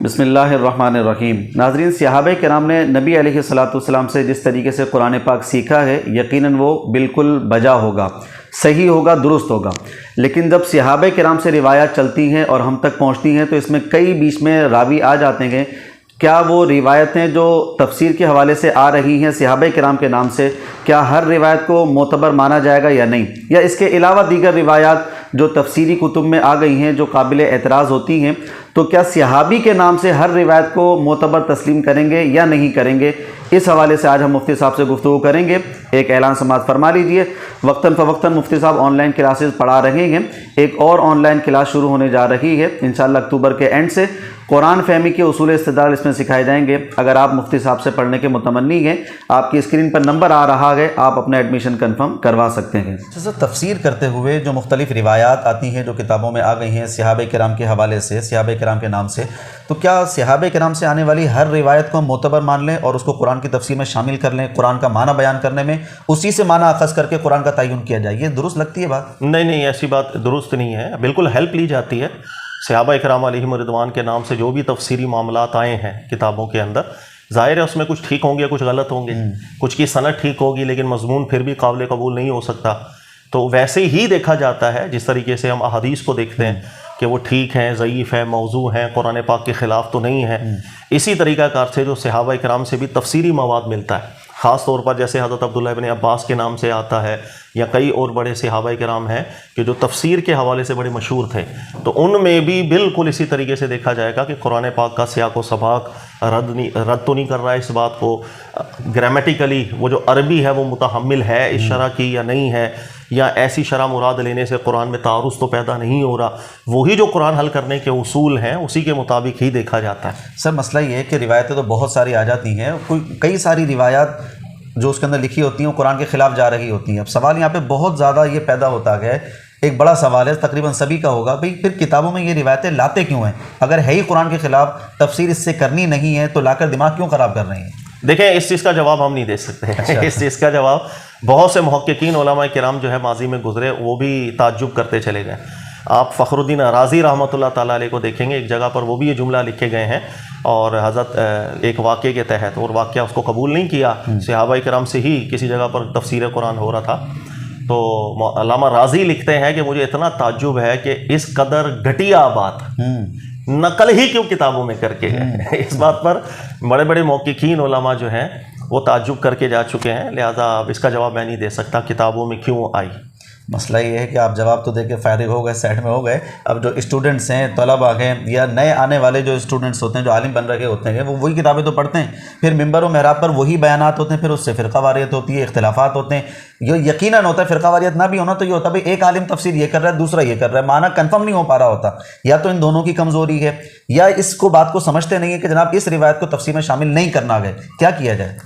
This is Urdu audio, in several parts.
بسم اللہ الرحمن الرحیم۔ ناظرین، صحابہ کرام نے نبی علیہ الصلوۃ والسلام سے جس طریقے سے قرآن پاک سیکھا ہے یقیناً وہ بالکل بجا ہوگا، صحیح ہوگا، درست ہوگا۔ لیکن جب صحابہ کرام سے روایات چلتی ہیں اور ہم تک پہنچتی ہیں تو اس میں کئی بیچ میں راوی آ جاتے ہیں، کیا وہ روایتیں جو تفسیر کے حوالے سے آ رہی ہیں صحابہ کرام کے نام سے، کیا ہر روایت کو معتبر مانا جائے گا یا نہیں، یا اس کے علاوہ دیگر روایات جو تفسیری کتب میں آ گئی ہیں جو قابل اعتراض ہوتی ہیں، تو کیا صحابی کے نام سے ہر روایت کو معتبر تسلیم کریں گے یا نہیں کریں گے؟ اس حوالے سے آج ہم مفتی صاحب سے گفتگو کریں گے۔ ایک اعلان سماعت فرما لیجئے، وقتاً فوقتاً مفتی صاحب آن لائن کلاسز پڑھا رہے ہیں، ایک اور آن لائن کلاس شروع ہونے جا رہی ہے انشاءاللہ اکتوبر کے اینڈ سے۔ قرآن فہمی کے اصول استدلال اس میں سکھائے جائیں گے۔ اگر آپ مفتی صاحب سے پڑھنے کے متمنی ہیں، آپ کی اسکرین پر نمبر آ رہا ہے، آپ اپنا ایڈمیشن کنفرم کروا سکتے ہیں۔ جیسے تفسیر کرتے ہوئے جو مختلف روایات آتی ہیں جو کتابوں میں آ گئی ہیں صحابہ کرام کے حوالے سے، صحابہ کرام کے نام سے، تو کیا صحابہ کرام سے آنے والی ہر روایت کو ہم معتبر مان لیں اور اس کو قرآن کی تفسیر میں شامل کر لیں، قرآن کا معنی بیان کرنے میں اسی سے معنی اخذ کر کے قرآن کا تعین کیا جائے؟ یہ درست لگتی ہے بات؟ نہیں، ایسی بات درست نہیں ہے۔ بالکل ہیلپ لی جاتی ہے صحابہ کرام علیہم رضوان کے نام سے جو بھی تفسیری معاملات آئے ہیں کتابوں کے اندر، ظاہر ہے اس میں کچھ ٹھیک ہوں گے، کچھ غلط ہوں گے، کچھ کی سند ٹھیک ہوگی لیکن مضمون پھر بھی قابل قبول نہیں ہو سکتا۔ تو ویسے ہی دیکھا جاتا ہے جس طریقے سے ہم احادیث کو دیکھتے ہیں کہ وہ ٹھیک ہیں، ضعیف ہیں، موضوع ہیں، قرآن پاک کے خلاف تو نہیں ہے، اسی طریقہ کار سے جو صحابہ کرام سے بھی تفسیری مواد ملتا ہے، خاص طور پر جیسے حضرت عبداللہ ابن عباس کے نام سے آتا ہے، یا کئی اور بڑے صحابہ کرام ہیں کہ جو تفسیر کے حوالے سے بڑے مشہور تھے، تو ان میں بھی بالکل اسی طریقے سے دیکھا جائے گا کہ قرآن پاک کا سیاق و سباق رد تو نہیں کر رہا ہے اس بات کو، گرامیٹیکلی وہ جو عربی ہے وہ متحمل ہے اس شرح کی یا نہیں ہے، یا ایسی شرح مراد لینے سے قرآن میں تعارض تو پیدا نہیں ہو رہا، وہی جو قرآن حل کرنے کے اصول ہیں اسی کے مطابق ہی دیکھا جاتا ہے۔ سر مسئلہ یہ ہے کہ روایتیں تو بہت ساری آ جاتی ہیں، کئی ساری روایات جو اس کے اندر لکھی ہوتی ہیں وہ قرآن کے خلاف جا رہی ہوتی ہیں۔ اب سوال یہاں پہ بہت زیادہ یہ پیدا ہوتا ہے، ایک بڑا سوال ہے تقریباً سبھی کا ہوگا، بھئی پھر کتابوں میں یہ روایتیں لاتے کیوں ہیں؟ اگر ہے ہی قرآن کے خلاف، تفسیر اس سے کرنی نہیں ہے تو لا کر دماغ کیوں خراب کر رہے ہیں؟ دیکھیں، اس چیز کا جواب ہم نہیں دے سکتے۔ اس چیز کا جواب بہت سے محققین علماء کرام جو ہے ماضی میں گزرے وہ بھی تعجب کرتے چلے گئے۔ آپ فخر الدین رازی رحمۃ اللہ تعالیٰ علیہ کو دیکھیں گے، ایک جگہ پر وہ بھی یہ جملہ لکھے گئے ہیں، اور حضرت ایک واقعے کے تحت، اور واقعہ اس کو قبول نہیں کیا، صحابہ کرام سے ہی کسی جگہ پر تفسیر قرآن ہو رہا تھا، تو علامہ رازی لکھتے ہیں کہ مجھے اتنا تعجب ہے کہ اس قدر گھٹیا بات نقل ہی کیوں کتابوں میں کر کے ہے۔ اس بات پر بڑے بڑے محققین علماء جو ہیں وہ تعجب کر کے جا چکے ہیں، لہٰذا اب اس کا جواب میں نہیں دے سکتا کتابوں میں کیوں آئی۔ مسئلہ یہ ہے کہ آپ جواب تو دے کے فارغ ہو گئے، سائڈ میں ہو گئے، اب جو اسٹوڈنٹس ہیں، طلباء ہیں، یا نئے آنے والے جو اسٹوڈنٹس ہوتے ہیں جو عالم بن رہے ہوتے ہیں، وہ وہی کتابیں تو پڑھتے ہیں، پھر ممبر و محراب پر وہی بیانات ہوتے ہیں، پھر اس سے فرقہ واریت ہوتی ہے، اختلافات ہوتے ہیں۔ یہ یقیناً ہوتا ہے، فرقہ واریت نہ بھی ہونا تو یہ ہوتا ہے بھائی ایک عالم تفسیر یہ کر رہا ہے، دوسرا یہ کر رہا ہے، معنی کنفرم نہیں ہو پا رہا ہوتا، یا تو ان دونوں کی کمزوری ہے یا اس کو بات کو سمجھتے نہیں ہے کہ جناب اس روایت کو تفسیر میں شامل نہیں کرنا گئے، کیا کیا جائے؟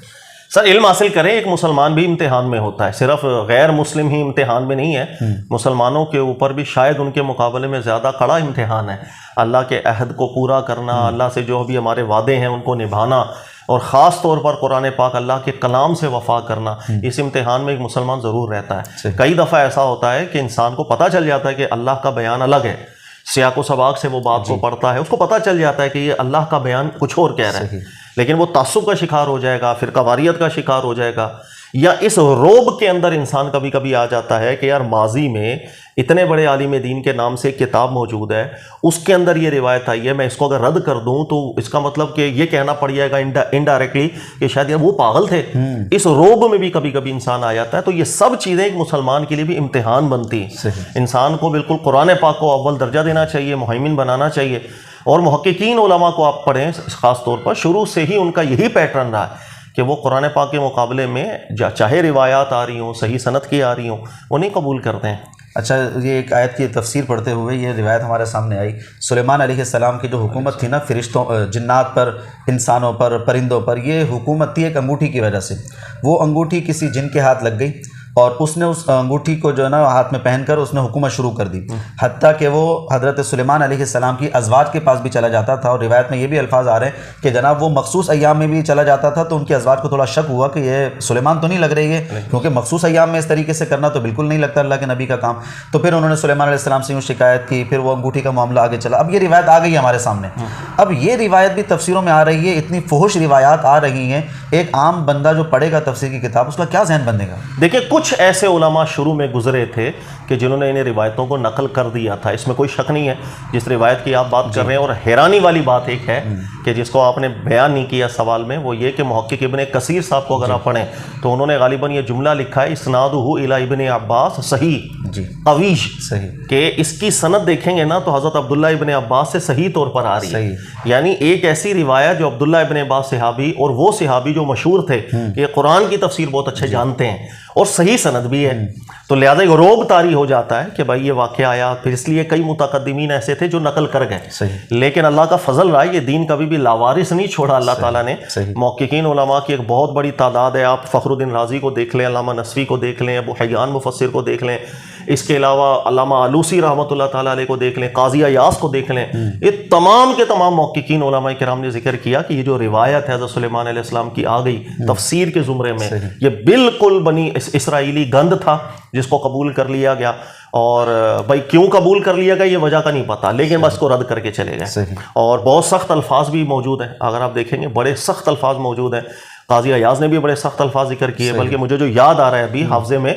سر علم حاصل کریں، ایک مسلمان بھی امتحان میں ہوتا ہے، صرف غیر مسلم ہی امتحان میں نہیں ہے، مسلمانوں کے اوپر بھی شاید ان کے مقابلے میں زیادہ کڑا امتحان ہے۔ اللہ کے عہد کو پورا کرنا، اللہ سے جو بھی ہمارے وعدے ہیں ان کو نبھانا، اور خاص طور پر قرآن پاک اللہ کے کلام سے وفا کرنا، اس امتحان میں ایک مسلمان ضرور رہتا ہے۔ کئی دفعہ ایسا ہوتا ہے کہ انسان کو پتہ چل جاتا ہے کہ اللہ کا بیان الگ ہے، سیاق و سباق سے وہ بات کو پڑھتا ہے، اس کو پتہ چل جاتا ہے کہ یہ اللہ کا بیان کچھ اور کہہ رہا ہے، لیکن وہ تعصب کا شکار ہو جائے گا، فرقہ واریت کا شکار ہو جائے گا، یا اس روب کے اندر انسان کبھی کبھی آ جاتا ہے کہ یار ماضی میں اتنے بڑے عالم دین کے نام سے کتاب موجود ہے، اس کے اندر یہ روایت آئی ہے، میں اس کو اگر رد کر دوں تو اس کا مطلب کہ یہ کہنا پڑ جائے گا انڈائریکٹلی کہ شاید یہ وہ پاگل تھے۔ اس روب میں بھی کبھی کبھی انسان آ جاتا ہے، تو یہ سب چیزیں ایک مسلمان کے لیے بھی امتحان بنتی ہیں۔ انسان کو بالکل قرآن پاک کو اول درجہ دینا چاہیے، مہیمن بنانا چاہیے، اور محققین علماء کو آپ پڑھیں خاص طور پر، شروع سے ہی ان کا یہی پیٹرن رہا ہے کہ وہ قرآن پاک کے مقابلے میں چاہے روایات آ رہی ہوں، صحیح سند کی آ رہی ہوں، وہ نہیں قبول کرتے ہیں۔ اچھا، یہ ایک آیت کی تفسیر پڑھتے ہوئے یہ روایت ہمارے سامنے آئی، سلیمان علیہ السلام کی جو حکومت تھی نا فرشتوں، جنات پر، انسانوں پر، پرندوں پر، یہ حکومت تھی ایک انگوٹھی کی وجہ سے۔ وہ انگوٹھی کسی جن کے ہاتھ لگ گئی اور اس نے اس انگوٹھی کو جو ہے نا ہاتھ میں پہن کر اس نے حکومت شروع کر دی، حتیٰ کہ وہ حضرت سلیمان علیہ السلام کی ازواج کے پاس بھی چلا جاتا تھا، اور روایت میں یہ بھی الفاظ آ رہے ہیں کہ جناب وہ مخصوص ایام میں بھی چلا جاتا تھا، تو ان کی ازواج کو تھوڑا شک ہوا کہ یہ سلیمان تو نہیں لگ رہی ہے، کیونکہ مخصوص ایام میں اس طریقے سے کرنا تو بالکل نہیں لگتا اللہ کے نبی کا کام. تو پھر انہوں نے سلیمان علیہ السلام سے یوں شکایت کی، پھر وہ انگوٹھی کا معاملہ آگے چلا. اب یہ روایت آ گئی ہمارے سامنے. اب یہ روایت بھی تفسیروں میں آ رہی ہے، اتنی فحش روایات آ رہی ہیں، ایک عام بندہ جو پڑھے گا تفسیر کی کتاب اس کا کیا ذہن بنے گا؟ دیکھیں کچھ ایسے علماء شروع میں گزرے تھے کہ جنہوں نے انہیں روایتوں کو نقل کر دیا تھا، اس میں کوئی شک نہیں ہے جس روایت کی آپ بات کر رہے ہیں. اور حیرانی والی بات ایک ہے کہ جس کو آپ نے بیان نہیں کیا سوال میں، وہ یہ کہ محقق ابن کثیر صاحب کو اگر آپ پڑھیں تو انہوں نے غالباً یہ جملہ لکھا ہے اسنادہ الی ابن عباس صحیح قوی، کہ اس کی سند دیکھیں گے نا تو حضرت عبداللہ ابن عباس سے صحیح طور پر آ رہی ہے. یعنی ایک ایسی روایت جو عبداللہ ابن عباس صحابی اور وہ صحابی جو مشہور تھے کہ قرآن کی تفسیر بہت اچھے جانتے ہیں اور صحیح سند بھی ہے، تو لہذا ایک روب طاری ہو جاتا ہے کہ بھائی یہ واقعہ آیا. پھر اس لیے کئی متقدمین ایسے تھے جو نقل کر گئے، لیکن اللہ کا فضل رہا یہ دین کبھی بھی لاوارث نہیں چھوڑا اللہ تعالیٰ نے. محققین علماء کی ایک بہت بڑی تعداد ہے، آپ فخر الدین رازی کو دیکھ لیں، علامہ نسوی کو دیکھ لیں، ابو حیان مفسر کو دیکھ لیں، اس کے علاوہ علامہ آلوسی رحمۃ اللہ تعالیٰ علیہ کو دیکھ لیں، قاضی ایاز کو دیکھ لیں. یہ تمام کے تمام محققین علماء کرام نے ذکر کیا کہ یہ جو روایت ہے حضرت سلیمان علیہ السلام کی آ گئی تفسیر کے زمرے میں، یہ بالکل بنی اسرائیلی گند تھا جس کو قبول کر لیا گیا. اور بھائی کیوں قبول کر لیا گیا یہ وجہ کا نہیں پتا، لیکن بس کو رد کر کے چلے گئے. اور بہت سخت الفاظ بھی موجود ہیں، اگر آپ دیکھیں گے بڑے سخت الفاظ موجود ہیں. قاضی ایاز نے بھی بڑے سخت الفاظ ذکر کیے، بلکہ مجھے جو یاد آ رہا ہے ابھی حافظے میں،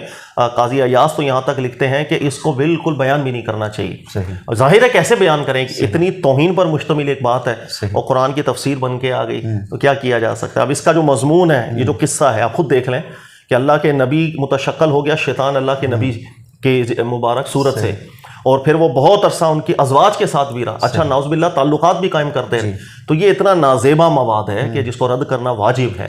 قاضی ایاز تو یہاں تک لکھتے ہیں کہ اس کو بالکل بیان بھی نہیں کرنا چاہیے. ظاہر ہے کیسے بیان کریں، اتنی توہین پر مشتمل ایک بات ہے اور قرآن کی تفسیر بن کے آ گئی، تو کیا کیا جا سکتا ہے. اب اس کا جو مضمون ہے، یہ جو قصہ ہے، آپ خود دیکھ لیں کہ اللہ کے نبی متشکل ہو گیا شیطان اللہ کے نبی کے مبارک صورت سے، اور پھر وہ بہت عرصہ ان کی ازواج کے ساتھ بھی رہا. اچھا نعوذ باللہ تعلقات بھی قائم کرتے رہے. تو یہ اتنا نازیبا مواد ہے کہ جس کو رد کرنا واجب ہے.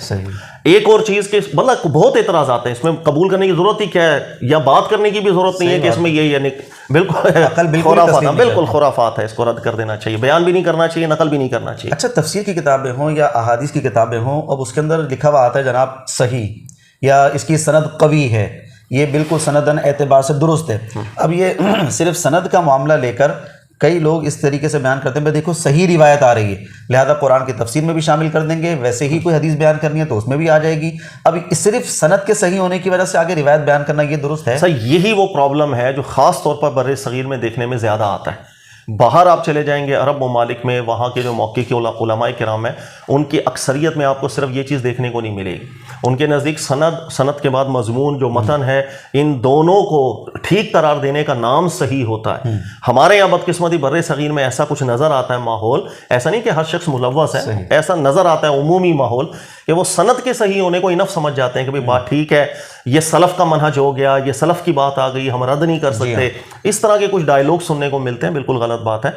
ایک اور چیز کہ بلکہ بہت اعتراضات ہیں اس میں، قبول کرنے کی ضرورت ہی کیا ہے، یا بات کرنے کی بھی ضرورت نہیں ہے کہ اس میں یہ یعنی بالکل خرافات ہے، اس کو رد کر دینا چاہیے، بیان بھی نہیں کرنا چاہیے، نقل بھی نہیں کرنا چاہیے. اچھا تفسیر کی کتابیں ہوں یا احادیث کی کتابیں ہوں، اب اس کے اندر لکھا ہوا آتا ہے جناب صحیح، یا اس کی سند قوی ہے، یہ بالکل سندن اعتبار سے درست ہے. اب یہ صرف سند کا معاملہ لے کر کئی لوگ اس طریقے سے بیان کرتے ہیں، دیکھو صحیح روایت آ رہی ہے لہذا قرآن کی تفسیر میں بھی شامل کر دیں گے، ویسے ہی کوئی حدیث بیان کرنی ہے تو اس میں بھی آ جائے گی. اب صرف سند کے صحیح ہونے کی وجہ سے آگے روایت بیان کرنا یہ درست ہے؟ یہی وہ پرابلم ہے جو خاص طور پر بر صغیر میں دیکھنے میں زیادہ آتا ہے. باہر آپ چلے جائیں گے عرب ممالک میں، وہاں کے جو محقق علماء کرام ہیں ان کی اکثریت میں آپ کو صرف یہ چیز دیکھنے کو نہیں ملے گی. ان کے نزدیک سند کے بعد مضمون جو متن ہے، ان دونوں کو ٹھیک قرار دینے کا نام صحیح ہوتا ہے. ہمارے یہاں بدقسمتی بر صغیر میں ایسا کچھ نظر آتا ہے ماحول، ایسا نہیں کہ ہر شخص ملوث ہے، ایسا نظر آتا ہے عمومی ماحول کہ وہ سند کے صحیح ہونے کو انف سمجھ جاتے ہیں کہ بھئی بات ٹھیک ہے، یہ سلف کا منہج ہو گیا، یہ سلف کی بات آ گئی، ہم رد نہیں کر سکتے. اس طرح کے کچھ ڈائیلاگ سننے کو ملتے ہیں، بالکل غلط بات ہے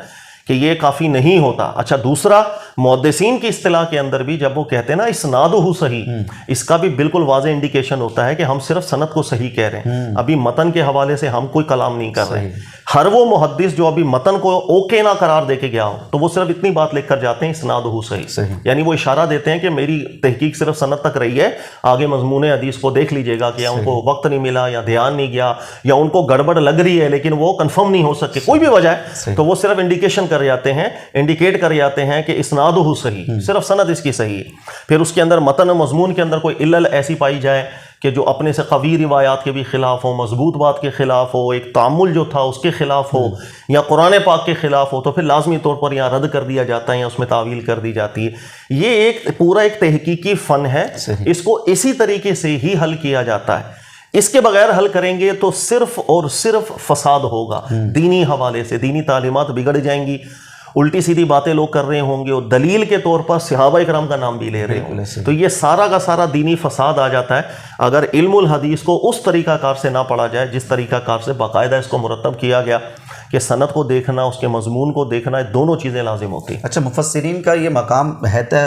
کہ یہ کافی نہیں ہوتا. اچھا دوسرا، محدثین کی اصطلاح کے اندر بھی جب وہ کہتے ہیں نا اسنادہ صحیح، اس کا بھی بالکل واضح انڈیکیشن ہوتا ہے کہ ہم صرف سند کو صحیح کہہ رہے ہیں، ابھی متن کے حوالے سے ہم کوئی کلام نہیں کر رہے. ہر وہ محدث جو ابھی متن کو اوکے نہ قرار دے کے گیا ہو تو وہ صرف اتنی بات لکھ کر جاتے ہیں اسنادہ صحیح، یعنی وہ اشارہ دیتے ہیں کہ میری تحقیق صرف سند تک رہی ہے، آگے مضمون حدیث کو دیکھ لیجئے گا کہ ان کو وقت نہیں ملا یا دھیان نہیں گیا یا ان کو گڑبڑ لگ رہی ہے لیکن وہ کنفرم نہیں ہو سکے، کوئی بھی وجہ ہے، تو وہ صرف انڈیکیشن کر جاتے ہیں، انڈیکیٹ کر جاتے ہیں کہ اسنادہ صحیح، صرف سند اس کی صحیح. پھر اس کے اندر متن و مضمون کے اندر کوئی علل ایسی پائی جائے کہ جو اپنے سے قوی روایات کے بھی خلاف ہو، مضبوط بات کے خلاف ہو، ایک تعامل جو تھا اس کے خلاف ہو یا قرآن پاک کے خلاف ہو، تو پھر لازمی طور پر یہاں رد کر دیا جاتا ہے یا اس میں تعویل کر دی جاتی ہے. یہ ایک پورا ایک تحقیقی فن ہے، اس کو اسی طریقے سے ہی حل کیا جاتا ہے. اس کے بغیر حل کریں گے تو صرف اور صرف فساد ہوگا. دینی حوالے سے دینی تعلیمات بگڑ جائیں گی، الٹی سیدھی باتیں لوگ کر رہے ہوں گے اور دلیل کے طور پر صحابہ کرام کا نام بھی لے رہے ہوں گے، تو یہ سارا کا سارا دینی فساد آ جاتا ہے اگر علم الحدیث کو اس طریقہ کار سے نہ پڑھا جائے جس طریقہ کار سے باقاعدہ اس کو مرتب کیا گیا کہ سند کو دیکھنا، اس کے مضمون کو دیکھنا، دونوں چیزیں لازم ہوتی ہیں. اچھا مفسرین کا یہ مقام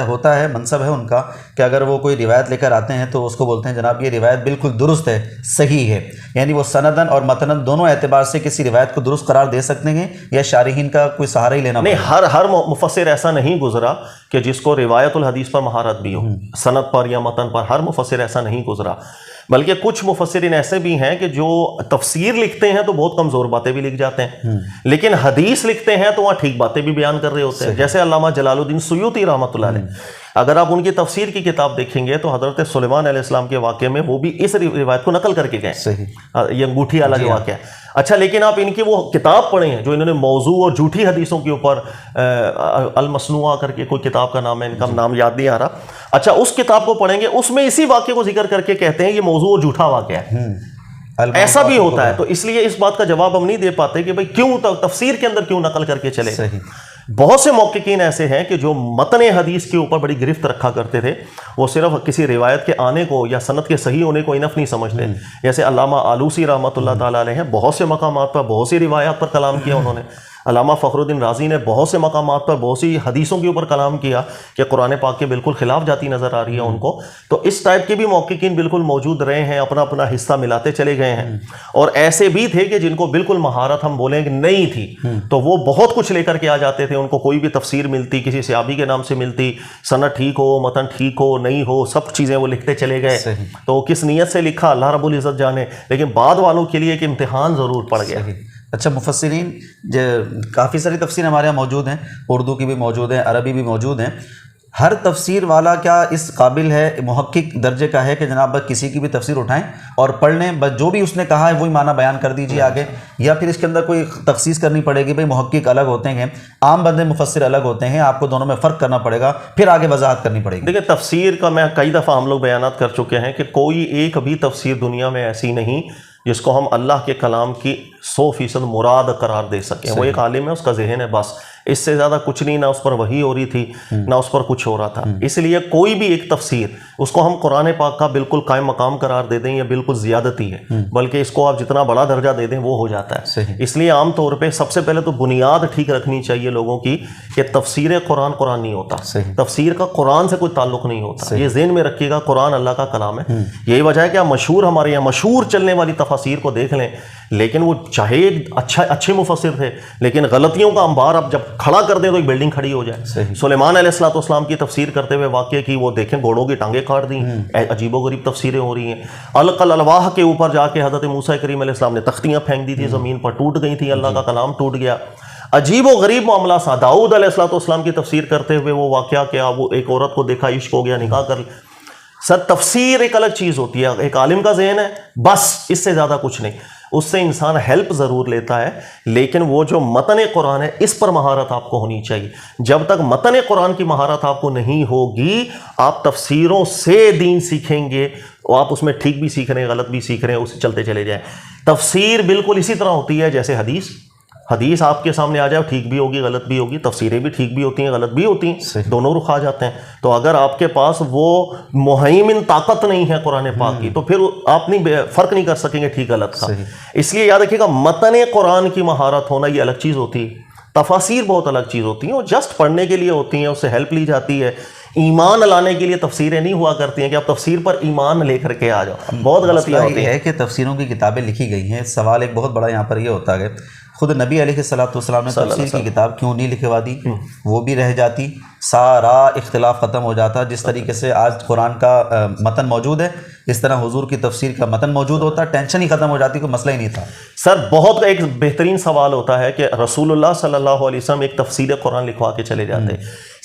ہوتا ہے، منصب ہے ان کا کہ اگر وہ کوئی روایت لے کر آتے ہیں تو اس کو بولتے ہیں جناب یہ روایت بالکل درست ہے، صحیح ہے، یعنی وہ سندن اور متنن دونوں اعتبار سے کسی روایت کو درست قرار دے سکتے ہیں یا شارحین کا کوئی سہارا ہی لینا؟ نہیں، نہیں ہر مفسر ایسا نہیں گزرا کہ جس کو روایت الحدیث پر مہارت بھی ہو، سند پر یا متن پر، ہر مفسر ایسا نہیں گزرا، بلکہ کچھ مفسرین ایسے بھی ہیں کہ جو تفسیر لکھتے ہیں تو بہت کمزور باتیں بھی لکھ جاتے ہیں، لیکن حدیث لکھتے ہیں تو وہاں ٹھیک باتیں بھی بیان کر رہے ہوتے ہیں، جیسے علامہ جلال الدین سیوطی رحمۃ اللہ علیہ، اگر آپ ان کی تفسیر کی کتاب دیکھیں گے تو حضرت سلیمان علیہ السلام کے واقعے میں وہ بھی اس روایت کو نقل کر کے گئے، یہ انگوٹھی والا جو واقعہ ہے۔ اچھا لیکن آپ ان کی وہ کتاب پڑھیں ہیں جو انہوں نے موضوع اور جھوٹی حدیثوں کے اوپر، المصنوعہ کر کے کوئی کتاب کا نام ہے، ان کا نام یاد نہیں آ رہا، اچھا اس کتاب کو پڑھیں گے، اس میں اسی واقعے کو ذکر کر کے کہتے ہیں یہ موضوع اور جھوٹا واقعہ ہے۔ ایسا بھی ہوتا ہے، تو اس لیے اس بات کا جواب ہم نہیں دے پاتے کہ بھئی کیوں تفسیر کے اندر کیوں نقل کر کے چلے۔ بہت سے محققین ایسے ہیں کہ جو متن حدیث کے اوپر بڑی گرفت رکھا کرتے تھے، وہ صرف کسی روایت کے آنے کو یا سند کے صحیح ہونے کو انف نہیں سمجھتے، جیسے علامہ آلوسی رحمۃ اللہ تعالیٰ علیہ ہیں، بہت سے مقامات پر بہت سی روایات پر کلام کیا انہوں نے۔ علامہ فخر الدین رازی نے بہت سے مقامات پر بہت سی حدیثوں کے اوپر کلام کیا کہ قرآن پاک کے بالکل خلاف جاتی نظر آ رہی ہے ان کو۔ تو اس ٹائپ کے بھی محققین بالکل موجود رہے ہیں، اپنا اپنا حصہ ملاتے چلے گئے ہیں، اور ایسے بھی تھے کہ جن کو بالکل مہارت ہم بولیں کہ نہیں تھی، تو وہ بہت کچھ لے کر کے آ جاتے تھے، ان کو کوئی بھی تفسیر ملتی کسی صحابی کے نام سے ملتی، سند ٹھیک ہو، متن ٹھیک ہو نہیں ہو، سب چیزیں وہ لکھتے چلے گئے۔ تو کس نیت سے لکھا اللہ رب العزت جانے، لیکن بعد والوں کے لیے ایک امتحان ضرور پڑ گیا۔ اچھا مفسرین کافی ساری تفسیر ہمارے یہاں موجود ہیں، اردو کی بھی موجود ہیں، عربی بھی موجود ہیں، ہر تفسیر والا کیا اس قابل ہے، محقق درجے کا ہے کہ جناب بس کسی کی بھی تفسیر اٹھائیں اور پڑھ لیں، بس جو بھی اس نے کہا ہے وہی معنی بیان کر دیجیے آگے، یا پھر اس کے اندر کوئی تخصیص کرنی پڑے گی؟ بھئی محقق الگ ہوتے ہیں، عام بندے مفسر الگ ہوتے ہیں، آپ کو دونوں میں فرق کرنا پڑے گا، پھر آگے وضاحت کرنی پڑے گی۔ دیکھیں تفسیر کا میں کئی دفعہ ہم لوگ بیانات کر چکے ہیں کہ کوئی ایک بھی تفسیر دنیا میں ایسی نہیں جس کو ہم اللہ کے کلام کی 100% مراد قرار دے سکیں۔ وہ ایک عالم ہے، اس کا ذہن ہے، بس اس سے زیادہ کچھ نہیں، نہ اس پر وحی ہو رہی تھی نہ اس پر کچھ ہو رہا تھا، اس لیے کوئی بھی ایک تفسیر اس کو ہم قرآن پاک کا بالکل قائم مقام قرار دے دیں یہ بالکل زیادتی ہے، بلکہ اس کو آپ جتنا بڑا درجہ دے دیں وہ ہو جاتا ہے۔ اس لیے عام طور پہ سب سے پہلے تو بنیاد ٹھیک رکھنی چاہیے لوگوں کی کہ تفسیر قرآن قرآن نہیں ہوتا، تفسیر کا قرآن سے کوئی تعلق نہیں ہوتا، یہ ذہن میں رکھیے گا، قرآن اللہ کا کلام ہے۔ یہی وجہ ہے کہ آپ مشہور ہمارے یہاں مشہور چلنے والی تفاسیر کو دیکھ لیں، لیکن وہ چاہے ایک اچھے مفسر تھے، لیکن غلطیوں کا انبار اب جب کھڑا کر دیں تو ایک بلڈنگ کھڑی ہو جائے۔ سلیمان علیہ السلام کی تفسیر کرتے ہوئے واقعے کی وہ دیکھیں، گھوڑوں کی ٹانگیں کاٹ دیں، عجیب و غریب تفسیریں ہو رہی ہیں۔ القل الواح کے اوپر جا کے حضرت موسیٰ کریم علیہ السلام نے تختیاں پھینک دی تھی، زمین پر ٹوٹ گئی تھی، اللہ کا کلام ٹوٹ گیا۔ عجیب و غریب معاملہ سا داؤد علیہ السلام کی تفسیر کرتے ہوئے وہ واقعہ کیا، وہ ایک عورت کو دیکھا، عشق ہو گیا، نکاح کر لی۔ سر تفسیر ایک الگ چیز ہوتی ہے، ایک عالم کا ذہن ہے بس، اس سے زیادہ کچھ نہیں، اس سے انسان ہیلپ ضرور لیتا ہے، لیکن وہ جو متن قرآن ہے اس پر مہارت آپ کو ہونی چاہیے۔ جب تک متن قرآن کی مہارت آپ کو نہیں ہوگی، آپ تفسیروں سے دین سیکھیں گے، آپ اس میں ٹھیک بھی سیکھ رہے ہیں غلط بھی سیکھ رہے ہیں، اسے چلتے چلے جائیں۔ تفسیر بالکل اسی طرح ہوتی ہے جیسے حدیث آپ کے سامنے آ جائے، ٹھیک بھی ہوگی غلط بھی ہوگی، تفسیریں بھی ٹھیک بھی ہوتی ہیں غلط بھی ہوتی ہیں، دونوں رخ آ جاتے ہیں۔ تو اگر آپ کے پاس وہ مہیمن طاقت نہیں ہے قرآن پاک کی، تو پھر آپ فرق نہیں کر سکیں گے ٹھیک غلط کا۔ اس لیے یاد رکھیے گا، متن قرآن کی مہارت ہونا یہ الگ چیز ہوتی ہے، تفاسیر بہت الگ چیز ہوتی ہیں، وہ جسٹ پڑھنے کے لیے ہوتی ہیں، اس سے ہیلپ لی جاتی ہے۔ ایمان لانے کے لیے تفسیریں نہیں ہوا کرتی ہیں کہ آپ تفسیر پر ایمان لے کر کے آ جاؤ، بہت غلطیاں ہوتی ہیں۔ کہ تفسیروں کی کتابیں لکھی گئی ہیں، سوال ایک بہت بڑا یہاں پر یہ ہوتا ہے خود نبی علیہ السلام نے تفسیر کی کتاب کیوں نہیں لکھوا دی؟ وہ بھی رہ جاتی، سارا اختلاف ختم ہو جاتا۔ جس طریقے سے آج قرآن کا متن موجود ہے، اس طرح حضور کی تفسیر کا متن موجود ہوتا، ٹینشن ہی ختم ہو جاتی، کوئی مسئلہ ہی نہیں تھا۔ سر بہت ایک بہترین سوال ہوتا ہے کہ رسول اللہ صلی اللہ علیہ وسلم ایک تفسیر قرآن لکھوا کے چلے جاتے۔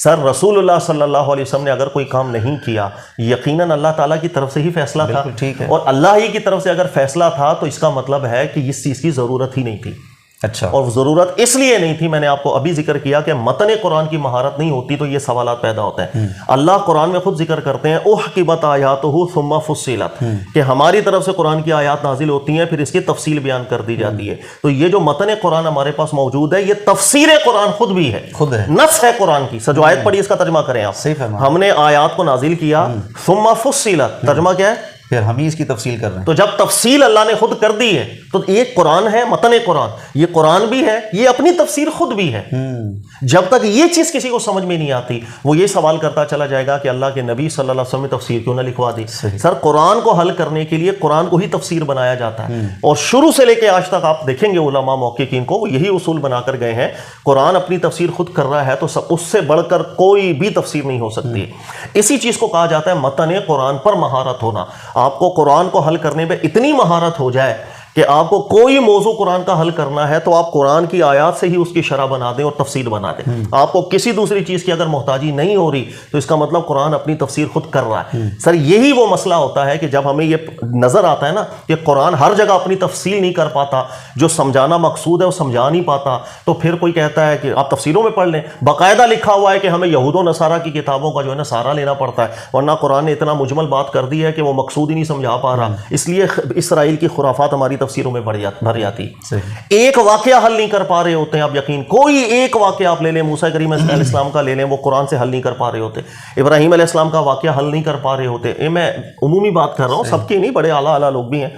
سر رسول اللہ صلی اللہ علیہ وسلم نے اگر کوئی کام نہیں کیا، یقیناً اللہ تعالیٰ کی طرف سے ہی فیصلہ تھا، ٹھیک ہے، اور اللہ ہی کی طرف سے اگر فیصلہ تھا تو اس کا مطلب ہے کہ اس چیز کی ضرورت ہی نہیں تھی۔ اچھا، اور ضرورت اس لیے نہیں تھی، میں نے آپ کو ابھی ذکر کیا کہ متن قرآن کی مہارت نہیں ہوتی تو یہ سوالات پیدا ہوتے ہیں۔ اللہ قرآن میں خود ذکر کرتے ہیں احکمت آیاتہ ثم فصلت، کہ ہماری طرف سے قرآن کی آیات نازل ہوتی ہیں پھر اس کی تفصیل بیان کر دی جاتی ہے۔ تو یہ جو متن قرآن ہمارے پاس موجود ہے، یہ تفسیر قرآن خود بھی ہے، خود ہے، نص ہے قرآن کی۔ جو آیت پڑھی اس کا ترجمہ کریں آپ، ہم نے آیات کو نازل کیا، ثم فصلت، ترجمہ کیا ہے؟ پھر ہم ہی اس کی تفصیل کر رہے ہیں. تو جب تفصیل اللہ نے خود کر دی ہے تو ایک قرآن ہے، متن قرآن، یہ قرآن بھی ہے، یہ اپنی تفسیر خود بھی ہے. جب تک یہ چیز کسی کو سمجھ میں نہیں آتی وہ یہ سوال کرتا چلا جائے گا کہ اللہ کے نبی صلی اللہ علیہ وسلم نے تفسیر کیوں نہ لکھوا دی. سر قرآن کو حل کرنے کے لیے قرآن کو ہی تفسیر بنایا جاتا ہے، اور شروع سے لے کے آج تک آپ دیکھیں گے علماء محققین کو وہ یہی اصول بنا کر گئے ہیں. قرآن اپنی تفسیر خود کر رہا ہے تو اس سے بڑھ کر کوئی بھی تفسیر نہیں ہو سکتی. اسی چیز کو کہا جاتا ہے متن قرآن پر مہارت ہونا. آپ کو قرآن کو حل کرنے پہ اتنی مہارت ہو جائے کہ آپ کو کوئی موضوع قرآن کا حل کرنا ہے تو آپ قرآن کی آیات سے ہی اس کی شرح بنا دیں اور تفسیر بنا دیں. آپ کو کسی دوسری چیز کی اگر محتاجی نہیں ہو رہی تو اس کا مطلب قرآن اپنی تفسیر خود کر رہا ہے. سر یہی وہ مسئلہ ہوتا ہے کہ جب ہمیں یہ نظر آتا ہے نا کہ قرآن ہر جگہ اپنی تفصیل نہیں کر پاتا، جو سمجھانا مقصود ہے وہ سمجھا نہیں پاتا، تو پھر کوئی کہتا ہے کہ آپ تفسیروں میں پڑھ لیں. باقاعدہ لکھا ہوا ہے کہ ہمیں یہود و نصارہ کی کتابوں کا جو ہے نا سہارا لینا پڑتا ہے، ورنہ قرآن نے اتنا مجمل بات کر دی ہے کہ وہ مقصود ہی نہیں سمجھا پا رہا. اس لیے اسرائیل کی خرافات ہماری تفسیروں میں بڑھ جاتی. ایک واقعہ حل نہیں کر پا رہے ہوتے ہیں آپ یقین، کوئی ایک واقعہ آپ لے لیں، موسیٰ کریم علیہ السلام کا لے لیں، وہ قرآن سے حل نہیں کر پا رہے ہوتے. ابراہیم علیہ السلام کا واقعہ حل نہیں کر پا رہے ہوتے. میں عمومی بات کر رہا ہوں، سب کے نہیں، بڑے اعلیٰ لوگ بھی ہیں.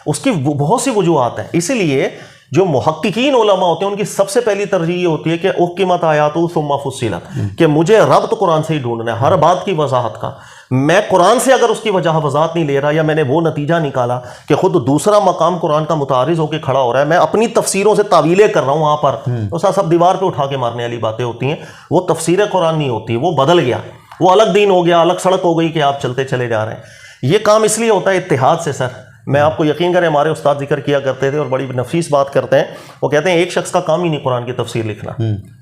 اس کی بہت سی وجوہات ہیں. اسی لیے جو محققین علماء ہوتے ہیں ان کی سب سے پہلی ترجیح یہ ہوتی ہے کہ احکمت آیاتہ ثم فصلت، کہ مجھے ربط قرآن سے ہی ڈھونڈنا ہے ہر بات کی وضاحت کا. میں قرآن سے اگر اس کی وضاحت نہیں لے رہا، یا میں نے وہ نتیجہ نکالا کہ خود دوسرا مقام قرآن کا متعارض ہو کے کھڑا ہو رہا ہے، میں اپنی تفسیروں سے تعویلیں کر رہا ہوں وہاں پر، تو سب دیوار پہ اٹھا کے مارنے والی باتیں ہوتی ہیں. وہ تفسیر قرآن نہیں ہوتی، وہ بدل گیا، وہ الگ دین ہو گیا، الگ سڑک ہو گئی کہ آپ چلتے چلے جا رہے ہیں. یہ کام اس لیے ہوتا ہے اتحاد سے. سر میں آپ کو یقین کریں، ہمارے استاد ذکر کیا کرتے تھے اور بڑی نفیس بات کرتے ہیں. وہ کہتے ہیں ایک شخص کا کام ہی نہیں قرآن کی تفسیر لکھنا.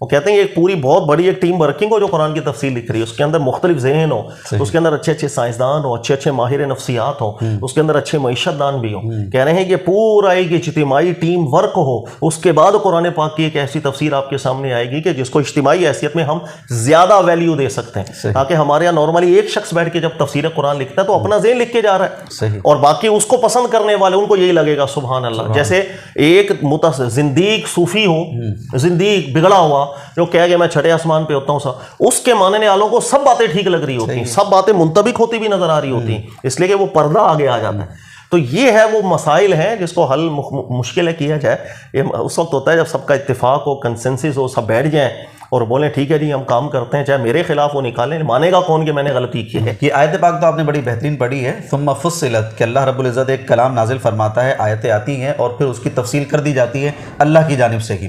وہ کہتے ہیں ایک پوری بہت بڑی ایک ٹیم ورکنگ ہو جو قرآن کی تفسیر لکھ رہی ہے، اس کے اندر مختلف ذہن ہو، اس کے اندر اچھے سائنسدان ہو، اچھے ماہر نفسیات ہو، اس کے اندر اچھے معیشت دان بھی ہو. کہہ رہے ہیں کہ پورا ایک اجتماعی ٹیم ورک ہو، اس کے بعد قرآن پاک کی ایک ایسی تفسیر آپ کے سامنے آئے گی کہ جس کو اجتماعی حیثیت میں ہم زیادہ ویلیو دے سکتے ہیں. تاکہ ہمارے یہاں نارملی ایک شخص بیٹھ کے جب تفسیر قرآن لکھتا ہے تو اپنا ذہن لکھ کے جا رہا ہے، اور باقی اس کو پسند کرنے والے ان کو یہی لگے گا سبحان اللہ. جیسے ایک زندیق صوفی ہو، زندیق بگڑا ہوا جو کہہ کہ میں چھٹے آسمان پہ ہوتا ہوں، اس کے ماننے والوں کو سب باتیں ٹھیک لگ رہی ہوتی ہیں، سب باتیں منطبق ہوتی بھی نظر آ رہی ہوتی ہیں، اس لیے کہ وہ پردہ آگے آ جاتا ہے. تو یہ ہے وہ مسائل ہیں جس کو حل مشکل ہے کیا جائے. یہ اس وقت ہوتا ہے جب سب کا اتفاق ہو، کنسنسس ہو، سب بیٹھ جائیں اور بولیں ٹھیک ہے جی ہم کام کرتے ہیں، چاہے میرے خلاف وہ نکالیں، مانے گا کون کہ میں نے غلطی کی ہے. یہ آیت پاک تو آپ نے بڑی بہترین پڑھی ہے، ثم فصلت، کہ اللہ رب العزت ایک کلام نازل فرماتا ہے، آیتیں آتی ہیں اور پھر اس کی تفصیل کر دی جاتی ہے اللہ کی جانب سے ہی.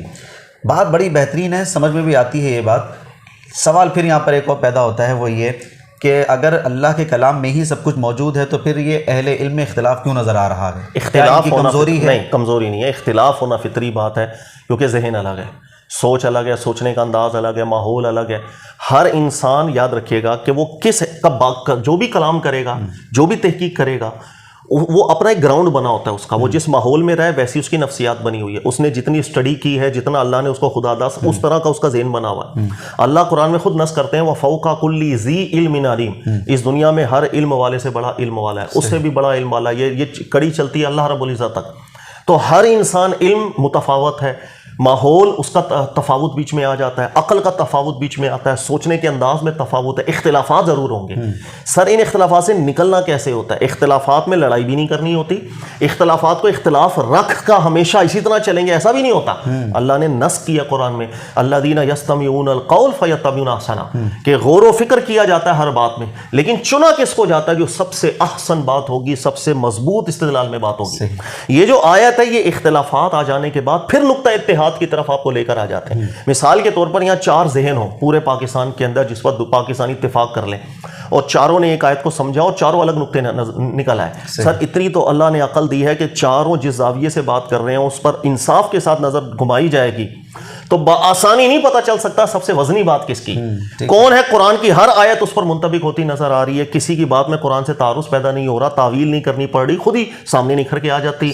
بات بڑی بہترین ہے، سمجھ میں بھی آتی ہے یہ بات. سوال پھر یہاں پر ایک اور پیدا ہوتا ہے، وہ یہ کہ اگر اللہ کے کلام میں ہی سب کچھ موجود ہے تو پھر یہ اہل علم میں اختلاف کیوں نظر آ رہا ہے؟ اختلاف کی ہونا کمزوری ہے؟ نہیں، کمزوری نہیں ہے. اختلاف ہونا فطری بات ہے، کیونکہ ذہن الگ ہے، سوچ الگ ہے، سوچنے کا انداز الگ ہے، ماحول الگ ہے. ہر انسان یاد رکھیے گا کہ وہ کس جو بھی کلام کرے گا، جو بھی تحقیق کرے گا، وہ اپنا ایک گراؤنڈ بنا ہوتا ہے اس کا. وہ جس ماحول میں رہے ویسی اس کی نفسیات بنی ہوئی ہے. اس نے جتنی اسٹڈی کی ہے، جتنا اللہ نے اس کو خدا دا اس طرح کا اس کا ذہن بنا ہوا ہے. اللہ قرآن میں خود نص کرتے ہیں وَفَوْقَ كُلِّ ذِي عِلْمٍ عَلِيمٍ، اس دنیا میں ہر علم والے سے بڑا علم والا ہے، اس سے بھی بڑا علم والا. یہ کڑی چلتی ہے اللہ رب العزت تک. تو ہر انسان علم متفاوت ہے، ماحول اس کا تفاوت بیچ میں آ جاتا ہے، عقل کا تفاوت بیچ میں آتا ہے، سوچنے کے انداز میں تفاوت ہے، اختلافات ضرور ہوں گے. سر ان اختلافات سے نکلنا کیسے ہوتا ہے؟ اختلافات میں لڑائی بھی نہیں کرنی ہوتی، اختلافات کو اختلاف رکھ کا ہمیشہ اسی طرح چلیں گے ایسا بھی نہیں ہوتا. اللہ نے نص کیا قرآن میں الذین یستمعون القول فیتبعون احسنہ، کہ غور و فکر کیا جاتا ہے ہر بات میں، لیکن چنا کس کو جاتا ہے؟ جو سب سے احسن بات ہوگی، سب سے مضبوط استدلال میں بات ہوگی. یہ جو آیت ہے یہ اختلافات آ جانے کے بعد پھر نقطہ اتحاد کی طرف آپ کو لے کر آ جاتے ہیں. مثال کے طور پر یہاں 4 ذہن ہوں پورے پاکستان کے اندر جس وقت پاکستانی اتفاق کر لیں اور چاروں نے ایک آیت کو سمجھا اور چاروں الگ نقطے نکل آئے. سر اتنی تو اللہ نے عقل دی ہے کہ چاروں جس زاویے سے بات کر رہے ہیں اس پر انصاف کے ساتھ نظر گھمائی جائے گی تو بآسانی نہیں پتہ چل سکتا سب سے وزنی بات کس کی کون ہے. قرآن کی ہر آیت اس پر منطبق ہوتی نظر آ رہی ہے، کسی کی بات میں قرآن سے تعارض پیدا نہیں ہو رہا، تعویل نہیں کرنی پڑ رہی، خود ہی سامنے نکھر کے آ جاتی.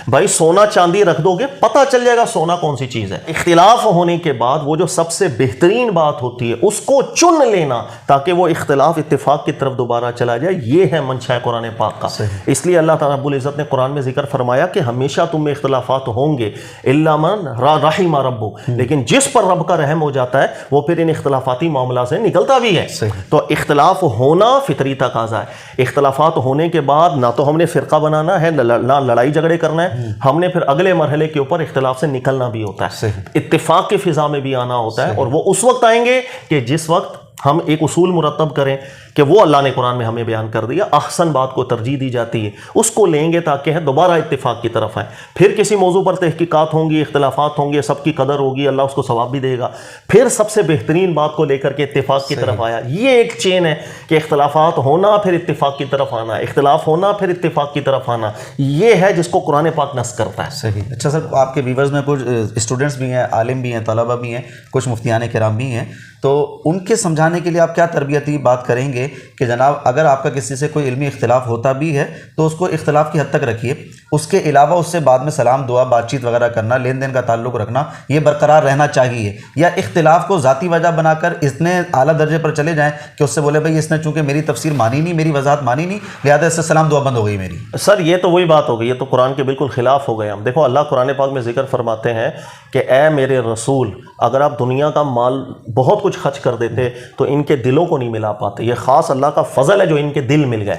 بھائی سونا چاندی رکھ دو گے پتہ چل جائے گا سونا کون سی چیز ہے. اختلاف ہونے کے بعد وہ جو سب سے بہترین بات ہوتی ہے اس کو چن لینا تاکہ وہ اختلاف اتفاق کی طرف دوبارہ چلا جائے، یہ ہے منشا قرآن پاک کا. اس لیے اللہ تعالیٰ رب العزت نے قرآن میں ذکر فرمایا کہ ہمیشہ تم میں اختلافات ہوں گے الا من رحم ربک، لیکن جس پر رب کا رحم ہو جاتا ہے وہ پھر ان اختلافاتی معاملات سے نکلتا بھی ہے. تو اختلاف ہونا فطری تقاضا ہے. اختلافات ہونے کے بعد نہ تو ہم نے فرقہ بنانا ہے، نہ لڑائی جھگڑے کرنا ہے، ہم نے پھر اگلے مرحلے کے اوپر اختلاف سے نکلنا بھی ہوتا ہے، اتفاق کی فضا میں بھی آنا ہوتا ہے. اور وہ اس وقت آئیں گے کہ جس وقت ہم ایک اصول مرتب کریں کہ وہ اللہ نے قرآن میں ہمیں بیان کر دیا، احسن بات کو ترجیح دی جاتی ہے، اس کو لیں گے تاکہ دوبارہ اتفاق کی طرف آئیں. پھر کسی موضوع پر تحقیقات ہوں گی، اختلافات ہوں گے، سب کی قدر ہوگی، اللہ اس کو ثواب بھی دے گا، پھر سب سے بہترین بات کو لے کر کے اتفاق کی طرف آیا. یہ ایک چین ہے کہ اختلافات ہونا پھر اتفاق کی طرف آنا، اختلاف ہونا پھر اتفاق کی طرف آنا، یہ ہے جس کو قرآن پاک نص کرتا ہے. صحیح. اچھا سر، آپ کے ویورز میں کچھ اسٹوڈنٹس بھی ہیں، عالم بھی ہیں، طلبہ بھی ہیں، کچھ مفتیان کرام بھی ہیں، تو ان کے سمجھانے کے لیے آپ کیا تربیتی بات کریں گے کہ جناب اگر آپ کا کسی سے کوئی علمی اختلاف ہوتا بھی ہے تو اس کو اختلاف کی حد تک رکھیے، اس کے علاوہ اس سے بعد میں سلام دعا بات چیت وغیرہ کرنا، لین دین کا تعلق رکھنا یہ برقرار رہنا چاہیے، یا اختلاف کو ذاتی وجہ بنا کر اتنے اعلیٰ درجے پر چلے جائیں کہ اس سے بولے بھائی اس نے چونکہ میری تفسیر مانی نہیں، میری وضاحت مانی نہیں، لہٰذا اس سے سلام دعا بند ہو گئی میری. سر یہ تو وہی بات ہو گئی، یہ تو قرآن کے بالکل خلاف ہو گئے. ہم دیکھو اللہ قرآن پاک میں ذکر فرماتے ہیں کہ اے میرے رسول، اگر آپ دنیا کا مال بہت کچھ خرچ کر دیتے تو ان کے دلوں کو نہیں ملا پاتے. یہ خاص اللہ کا فضل ہے جو ان کے دل مل گئے.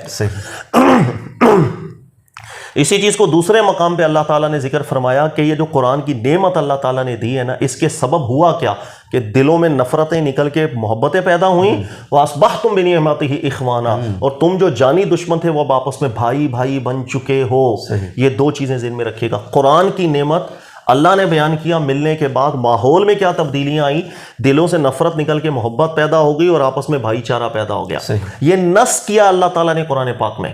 اسی چیز کو دوسرے مقام پہ اللہ تعالیٰ نے ذکر فرمایا کہ یہ جو قرآن کی نعمت اللہ تعالیٰ نے دی ہے نا، اس کے سبب ہوا کیا کہ دلوں میں نفرتیں نکل کے محبتیں پیدا ہوئیں. وَأَصْبَحْتُمْ بِنِعْمَتِهِ إِخْوَانًا، اور تم جو جانی دشمن تھے وہ اب آپس میں بھائی بھائی بن چکے ہو. یہ دو چیزیں ذہن میں رکھیے گا. قرآن کی نعمت اللہ نے بیان کیا، ملنے کے بعد ماحول میں کیا تبدیلیاں آئیں، دلوں سے نفرت نکل کے محبت پیدا ہو گئی اور آپس میں بھائی چارہ پیدا ہو گیا. یہ نص کیا اللہ تعالیٰ نے قرآن پاک میں.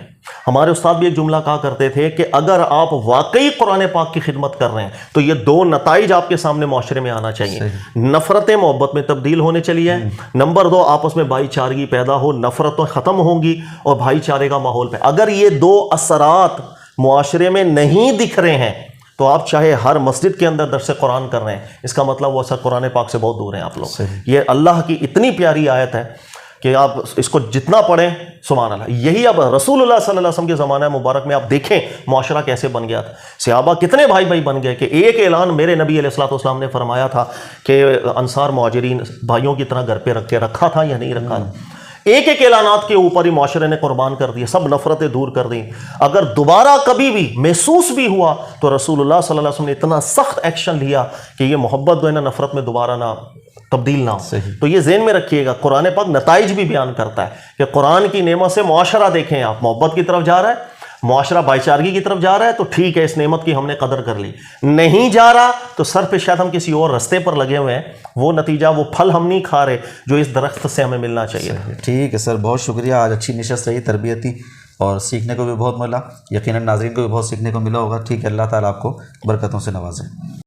ہمارے استاد بھی ایک جملہ کہا کرتے تھے کہ اگر آپ واقعی قرآن پاک کی خدمت کر رہے ہیں تو یہ دو نتائج آپ کے سامنے معاشرے میں آنا چاہیے. نفرتیں محبت میں تبدیل ہونے چلی ہیں. نمبر دو، آپس میں بھائی چارگی پیدا ہو، نفرتیں ختم ہوں گی اور بھائی چارے کا ماحول پہ. اگر یہ دو اثرات معاشرے میں نہیں دکھ رہے ہیں تو آپ چاہے ہر مسجد کے اندر درس قرآن کر رہے ہیں، اس کا مطلب وہ اثر قرآن پاک سے بہت دور ہیں آپ لوگ. یہ اللہ کی اتنی پیاری آیت ہے کہ آپ اس کو جتنا پڑھیں سبحان اللہ. یہی اب رسول اللہ صلی اللہ علیہ وسلم کے زمانہ مبارک میں آپ دیکھیں معاشرہ کیسے بن گیا تھا. صحابہ کتنے بھائی بھائی بن گئے کہ ایک اعلان میرے نبی علیہ الصلوۃ والسلام نے فرمایا تھا کہ انصار مہاجرین بھائیوں کی طرح گھر پہ رکھ کے رکھا تھا یا نہیں رکھا تھا. ایک ایک اعلانات کے اوپر ہی معاشرے نے قربان کر دیا، سب نفرتیں دور کر دیں. اگر دوبارہ کبھی بھی محسوس بھی ہوا تو رسول اللہ صلی اللہ علیہ وسلم نے اتنا سخت ایکشن لیا کہ یہ محبت جو ہے نا نفرت میں دوبارہ نہ تبدیل نہ ہو. تو یہ ذہن میں رکھیے گا. قرآن پاک نتائج بھی بیان کرتا ہے کہ قرآن کی نعمت سے معاشرہ دیکھیں، آپ محبت کی طرف جا رہا ہے، معاشرہ بھائی چارگی کی طرف جا رہا ہے تو ٹھیک ہے، اس نعمت کی ہم نے قدر کر لی. نہیں جا رہا تو سر پہ شاید ہم کسی اور رستے پر لگے ہوئے ہیں، وہ نتیجہ وہ پھل ہم نہیں کھا رہے جو اس درخت سے ہمیں ملنا چاہیے. ٹھیک ہے سر، بہت شکریہ. آج اچھی نشست رہی تربیتی اور سیکھنے کو بھی بہت ملا. یقیناً ناظرین کو بھی بہت سیکھنے کو ملا ہوگا. ٹھیک ہے، اللہ تعالیٰ آپ کو برکتوں سے نوازے.